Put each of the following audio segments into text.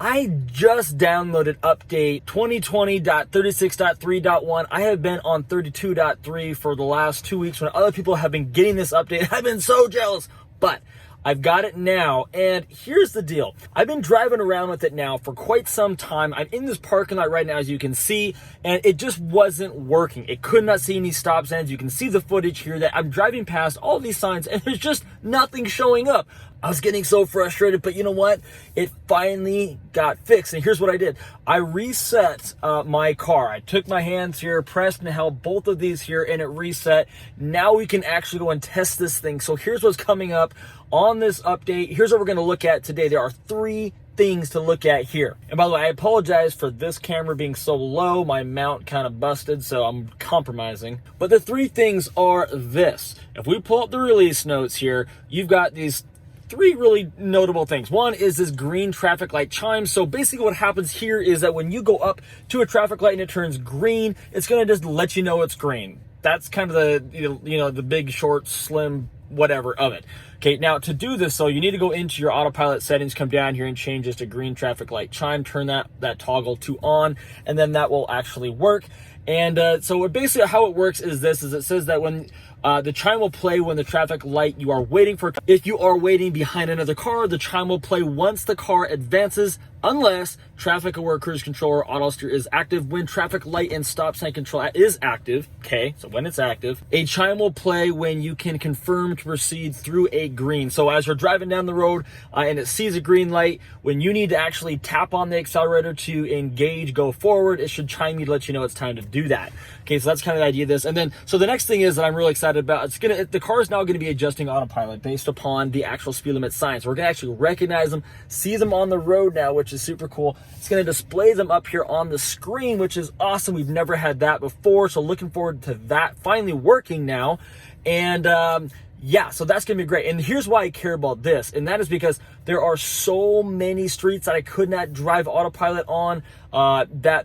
I just downloaded update 2020.36.3.1. I have been on 32.3 for the last 2 weeks when other people have been getting this update. I've been so jealous, but I've got it now, and here's the deal. I've been driving around with it now for quite some time. I'm in this parking lot right now, as you can see, and it just wasn't working. It could not see any stop signs. You can see the footage here that I'm driving past all these signs, and there's just nothing showing up. I was getting so frustrated, but you know what? It finally got fixed, and here's what I did. I reset my car. I took my hands here, pressed and held both of these here, and it reset. Now we can actually go and test this thing. So here's what's coming up on this update. Here's what we're going to look at today. There are 3 things to look at here. And by the way, I apologize for this camera being so low. My mount kind of busted, so I'm compromising. But the 3 things are this. If we pull up the release notes here, you've got these 3 really notable things. One is this green traffic light chime. So basically what happens here is that when you go up to a traffic light and it turns green, it's going to just let you know it's green. That's kind of the, the big, short, slim, whatever of it. Okay, now to do this, though, you need to go into your autopilot settings, come down here and change this to green traffic light chime, turn that toggle to on, and then that will actually work. And so basically how it works is this, is it says that when the chime will play when the traffic light you are waiting for. If you are waiting behind another car, the chime will play once the car advances, unless traffic aware cruise control or auto steer is active. When traffic light and stop sign control is active, okay, so when it's active, a chime will play when you can confirm to proceed through a green. So as you're driving down the road and it sees a green light, when you need to actually tap on the accelerator to engage, go forward, it should chime you to let you know it's time to do that. Okay, so that's kind of the idea of this. And then, so the next thing is that I'm really excited about, the car is now going to be adjusting autopilot based upon the actual speed limit signs. We're going to actually recognize them, see them on the road now, which is super cool. It's going to display them up here on the screen, which is awesome. We've never had that before, so looking forward to that finally working now. And yeah, so that's going to be great. And here's why I care about this, and that is because there are so many streets that I could not drive autopilot on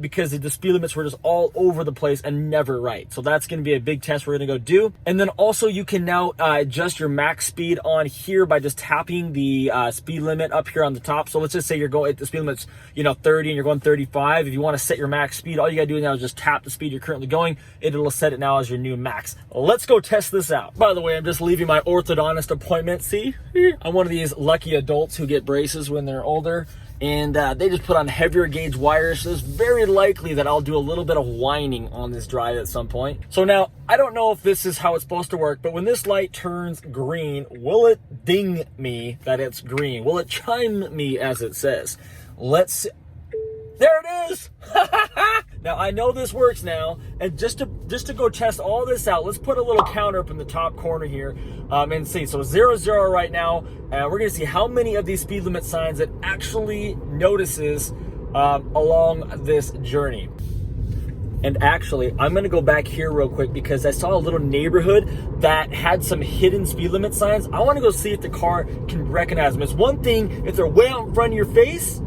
because the speed limits were just all over the place and never right. So that's going to be a big test we're going to go do. And then also you can now adjust your max speed on here by just tapping the speed limit up here on the top. So let's just say you're going, the speed limit's 30 and you're going 35. If you want to set your max speed, all you got to do now is just tap the speed you're currently going. It'll set it now as your new max. Let's go test this out. By the way, I'm just leaving my orthodontist appointment. See, I'm one of these lucky adults who get braces when they're older, and they just put on heavier gauge wires, so it's very likely that I'll do a little bit of whining on this drive at some point. So now, I don't know if this is how it's supposed to work, but when this light turns green, will it ding me that it's green? Will it chime me, as it says? Let's see. There it is! Now, I know this works now, and just to go test all this out, let's put a little counter up in the top corner here and see. So 0, 0 right now, and we're going to see how many of these speed limit signs it actually notices along this journey. And actually, I'm going to go back here real quick because I saw a little neighborhood that had some hidden speed limit signs. I want to go see if the car can recognize them. It's one thing if they're way out in front of your face,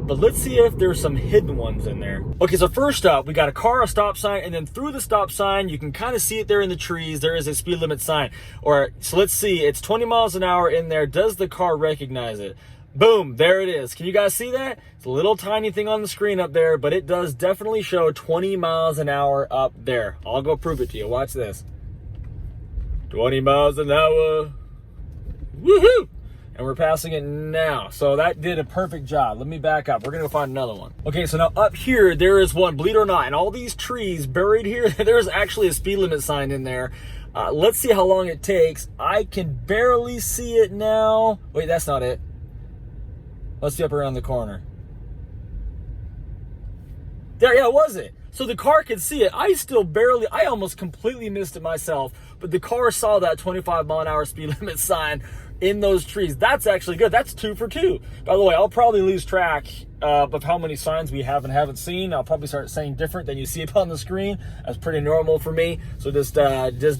but let's see if there's some hidden ones in there. Okay, so first up, we got a car, a stop sign, and then through the stop sign, you can kind of see it there in the trees. There is a speed limit sign. So let's see, it's 20 miles an hour in there. Does the car recognize it? Boom, there it is. Can you guys see that? It's a little tiny thing on the screen up there, but it does definitely show 20 miles an hour up there. I'll go prove it to you. Watch this. 20 miles an hour. Woohoo! And we're passing it now. So that did a perfect job. Let me back up. We're gonna go find another one. Okay, so now up here, there is one, believe it or not, and all these trees buried here, there's actually a speed limit sign in there. Let's see how long it takes. I can barely see it now. Wait, that's not it. Let's see up around the corner. There, yeah, was it? So the car could see it. I almost completely missed it myself, but the car saw that 25 mile an hour speed limit sign in those trees. That's actually good. That's 2 for 2. By the way, I'll probably lose track of how many signs we have and haven't seen. I'll probably start saying different than you see up on the screen. That's pretty normal for me. So just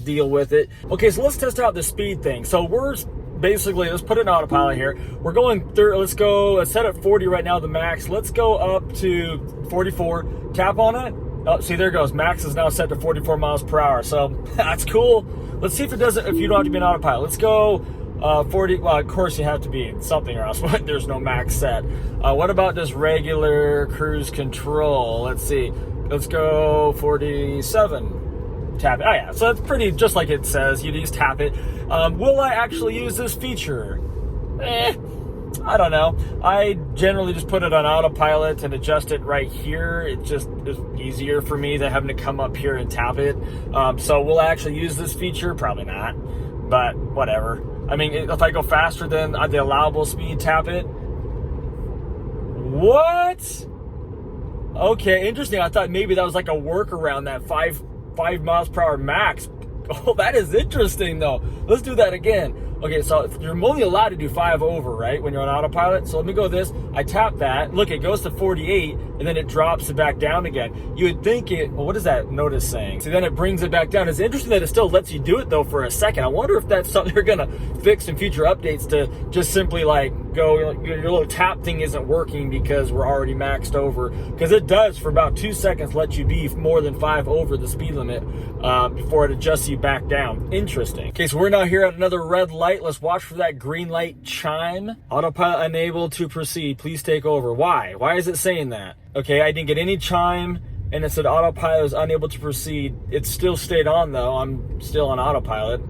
deal with it. Okay, so let's test out the speed thing. So we're basically, let's put it in autopilot here. We're going through, let's set at 40 right now, the max. Let's go up to 44, tap on it. Oh, see, there it goes. Max is now set to 44 miles per hour. So that's cool. Let's see if it does it if you don't have to be in autopilot. Let's go 40, well, of course you have to be something or else there's no max set. What about just regular cruise control? Let's see. Let's go 47. Tap it. Oh yeah, so that's pretty, just like it says, you just tap it. Will I actually use this feature? I don't know. I generally just put it on autopilot and adjust it right here. It just is easier for me than having to come up here and tap it. So will I actually use this feature? Probably not, but whatever. I mean, if I go faster than the allowable speed, tap it. What? Okay, interesting. I thought maybe that was like a workaround, that 5 miles per hour max. Oh, that is interesting though. Let's do that again. Okay, so you're only allowed to do 5 over, right, when you're on autopilot. So let me go this. I tap that. Look, it goes to 48, and then it drops it back down again. You would think it, well, what is that notice saying? So then it brings it back down. It's interesting that it still lets you do it, though, for a second. I wonder if that's something they're going to fix in future updates, to just simply, like, go, your little tap thing isn't working because we're already maxed over. Because it does, for about 2 seconds, let you be more than 5 over the speed limit before it adjusts you back down. Interesting. Okay, so we're now here at another red light. Let's watch for that green light chime. Autopilot unable to proceed. Please take over. Why? Why is it saying that? Okay, I didn't get any chime, and it said autopilot is unable to proceed. It still stayed on, though. I'm still on autopilot.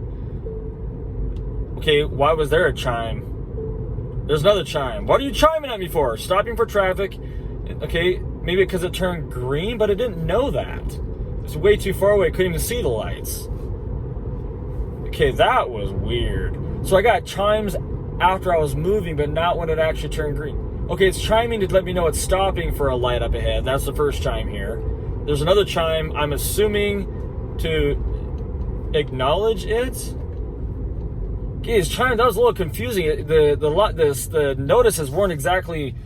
Okay, why was there a chime? There's another chime. What are you chiming at me for? Stopping for traffic. Okay, maybe because it turned green, but it didn't know that. It's way too far away. Couldn't even see the lights. Okay, that was weird. So I got chimes after I was moving, but not when it actually turned green. Okay, it's chiming to let me know it's stopping for a light up ahead. That's the first chime here. There's another chime, I'm assuming, to acknowledge it. Okay, it's chime, that was a little confusing. The notices weren't exactly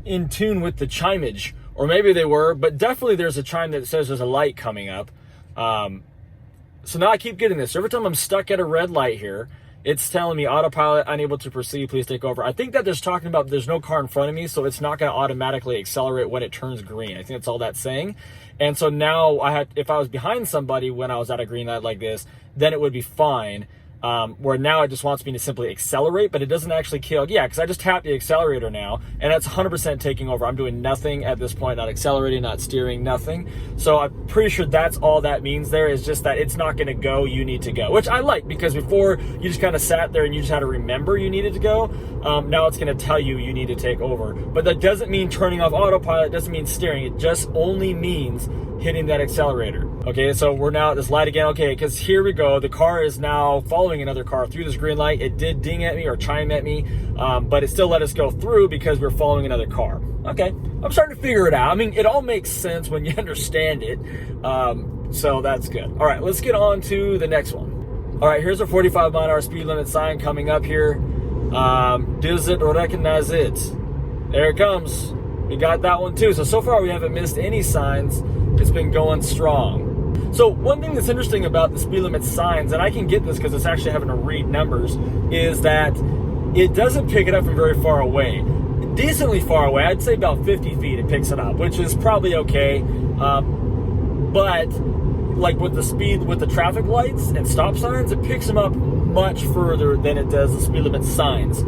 in tune with the chimeage. Or maybe they were, but definitely there's a chime that says there's a light coming up. So now I keep getting this. Every time I'm stuck at a red light here, it's telling me autopilot unable to proceed, please take over. I think that there's talking about there's no car in front of me, so it's not going to automatically accelerate when it turns green. I think that's all that's saying. And so now if I was behind somebody when I was at a green light like this, then it would be fine. Where now it just wants me to simply accelerate, but it doesn't actually kill. Yeah, because I just tapped the accelerator now, and that's 100% taking over. I'm doing nothing at this point, not accelerating, not steering, nothing. So I'm pretty sure that's all that means there, is just that it's not going to go, you need to go. Which I like, because before you just kind of sat there and you just had to remember you needed to go. Now it's going to tell you you need to take over. But that doesn't mean turning off autopilot, doesn't mean steering. It just only means hitting that accelerator. Okay, so we're now at this light again. Okay, because here we go. The car is now following another car through this green light. It did ding at me or chime at me, but it still let us go through because we're following another car. Okay, I'm starting to figure it out. I mean, it all makes sense when you understand it. So that's good. All right, let's get on to the next one. All right, here's a 45 mile an hour speed limit sign coming up here. Does it recognize it? There it comes. We got that one too. So far we haven't missed any signs. It's been going strong. So one thing that's interesting about the speed limit signs, and I can get this because it's actually having to read numbers, is that it doesn't pick it up from very far away. Decently far away, I'd say about 50 feet it picks it up, which is probably okay. But like with the traffic lights and stop signs, it picks them up much further than it does the speed limit signs.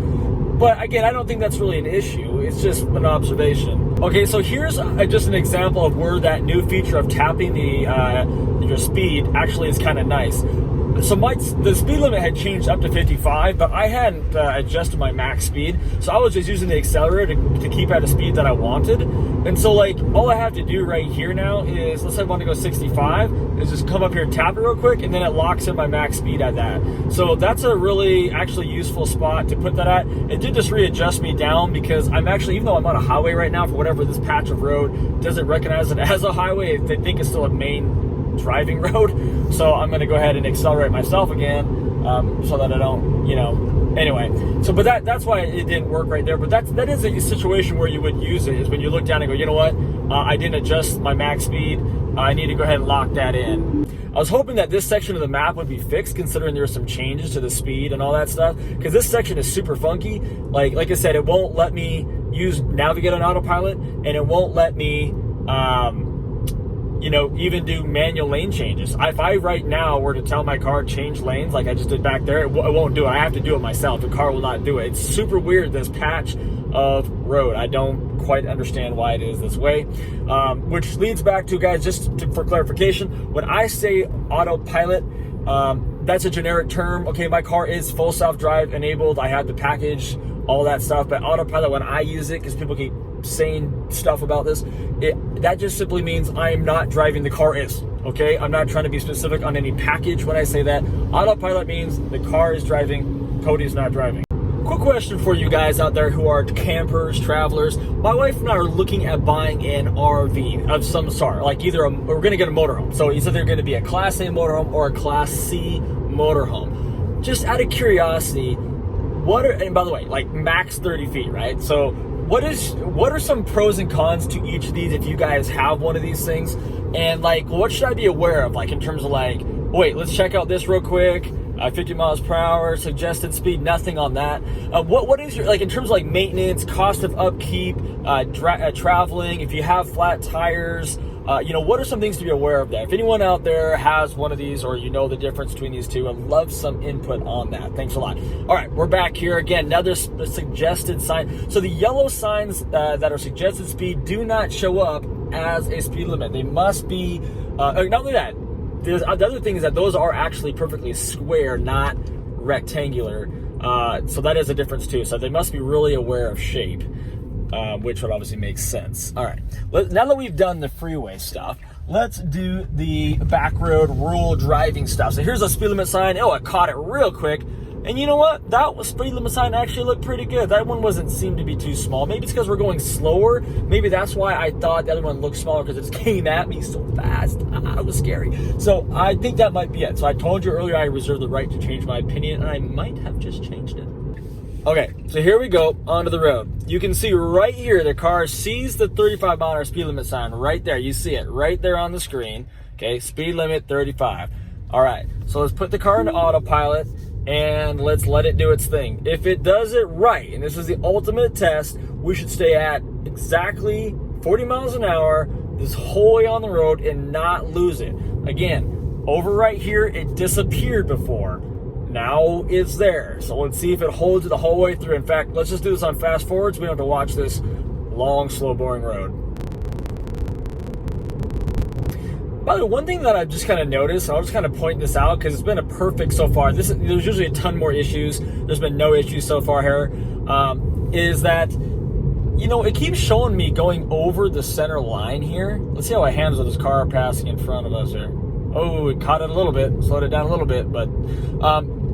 But again, I don't think that's really an issue. It's just an observation. Okay, so here's just an example of where that new feature of tapping your speed actually is kind of nice. So the speed limit had changed up to 55, but I hadn't adjusted my max speed. So I was just using the accelerator to keep at a speed that I wanted. And so like all I have to do right here now is, let's say I want to go 65, is just come up here and tap it real quick, and then it locks in my max speed at that. So that's a really actually useful spot to put that at. It did just readjust me down because I'm actually, even though I'm on a highway right now, for whatever this patch of road doesn't recognize it as a highway, they think it's still a main driving road. So I'm going to go ahead and accelerate myself again, so that I don't, anyway. So, but that's why it didn't work right there. But that is a situation where you would use it, is when you look down and go, you know what, I didn't adjust my max speed. I need to go ahead and lock that in. I was hoping that this section of the map would be fixed, considering there were some changes to the speed and all that stuff, because this section is super funky. Like I said, it won't let me navigate on autopilot, and it won't let me you know, even do manual lane changes. If I right now were to tell my car change lanes like I just did back there, it won't do it. I have to do it myself. The car will not do it. It's super weird, this patch of road. I don't quite understand why it is this way, which leads back to, guys, for clarification, when I say autopilot, that's a generic term. Okay, my car is full self-drive enabled. I have the package, all that stuff, but autopilot, when I use it, because people keep saying stuff about this, that just simply means I'm not driving, the car is. Okay, I'm not trying to be specific on any package when I say that. Autopilot means the car is driving, Cody's not driving. Quick question for you guys out there who are campers, travelers. My wife and I are looking at buying an RV of some sort, like either we're going to get a motorhome. So it's either going to be a Class A motorhome or a Class C motorhome. Just out of curiosity, and by the way, like max 30 feet, right? So what are some pros and cons to each of these if you guys have one of these things? And like, what should I be aware of? Like in terms of like, wait, let's check out this real quick. 50 miles per hour, suggested speed, nothing on that. What is your, like in terms of like maintenance, cost of upkeep, traveling, if you have flat tires, you know, what are some things to be aware of there? If anyone out there has one of these or you know the difference between these two, I'd love some input on that. Thanks a lot. All right, we're back here again. Another suggested sign. So the yellow signs that are suggested speed do not show up as a speed limit. They must be, not only that, the other thing is that those are actually perfectly square, not rectangular. So that is a difference too. So they must be really aware of shape, which would obviously make sense. All right, now that we've done the freeway stuff, let's do the back road rural driving stuff. So here's a speed limit sign. Oh, I caught it real quick. And you know what? That speed limit sign actually looked pretty good. That one seemed to be too small. Maybe it's because we're going slower. Maybe that's why I thought the other one looked smaller, because it just came at me so fast. It was scary. So I think that might be it. So I told you earlier I reserve the right to change my opinion, and I might have just changed it. Okay, so here we go onto the road. You can see right here the car sees the 35-mile-an-hour speed limit sign right there. You see it right there on the screen. Okay, speed limit 35. All right, so let's put the car into autopilot and let's let it do its thing. If it does it right, and this is the ultimate test, we should stay at exactly 40 miles an hour this whole way on the road and not lose it. Again, over right here, it disappeared before. Now it's there. So let's see if it holds it the whole way through. In fact, let's just do this on fast forward so we don't have to watch this long, slow, boring road. By the way, one thing that I've just kind of noticed, and I'll just kind of point this out because it's been a perfect so far. There's usually a ton more issues. There's been no issues so far here. Is that, you know, it keeps showing me going over the center line here. Let's see how it handles with this car passing in front of us here. Oh, it caught it a little bit, slowed it down a little bit, but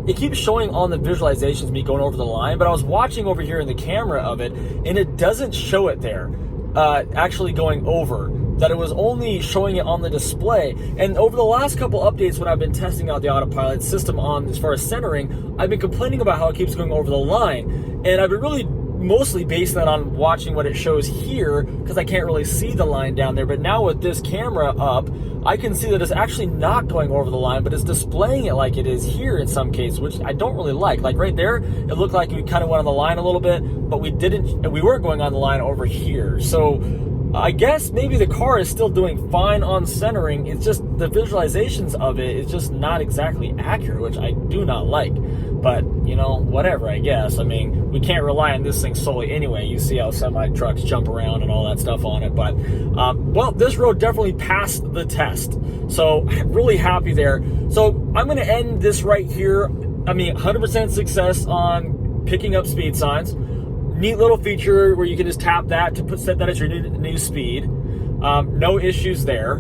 it keeps showing on the visualizations me going over the line, but I was watching over here in the camera of it, and it doesn't show it there, actually going over. That it was only showing it on the display. And over the last couple updates when I've been testing out the autopilot system on as far as centering, I've been complaining about how it keeps going over the line. And I've been really mostly basing that on watching what it shows here, because I can't really see the line down there. But now with this camera up, I can see that it's actually not going over the line, but it's displaying it like it is here in some cases, which I don't really like. Like right there, it looked like we kind of went on the line a little bit, but we weren't going on the line over here. So I guess maybe the car is still doing fine on centering. It's just the visualizations of it is just not exactly accurate, which I do not like. But, you know, whatever, I guess. I mean, we can't rely on this thing solely anyway. You see how semi-trucks jump around and all that stuff on it. But, well, this road definitely passed the test. So, really happy there. So, I'm going to end this right here. I mean, 100% success on picking up speed signs. Neat little feature where you can just tap that to set that as your new speed. No issues there.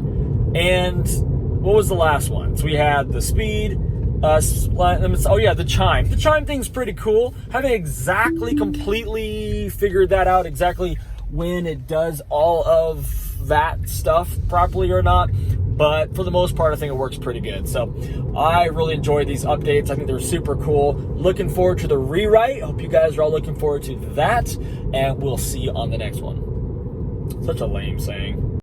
And what was the last one? So we had the speed. Oh yeah, the chime. The chime thing's pretty cool. Haven't exactly completely figured that out exactly when it does all of that stuff properly or not. But for the most part, I think it works pretty good. So I really enjoyed these updates. I think they're super cool. Looking forward to the rewrite. Hope you guys are all looking forward to that. And we'll see you on the next one. Such a lame saying.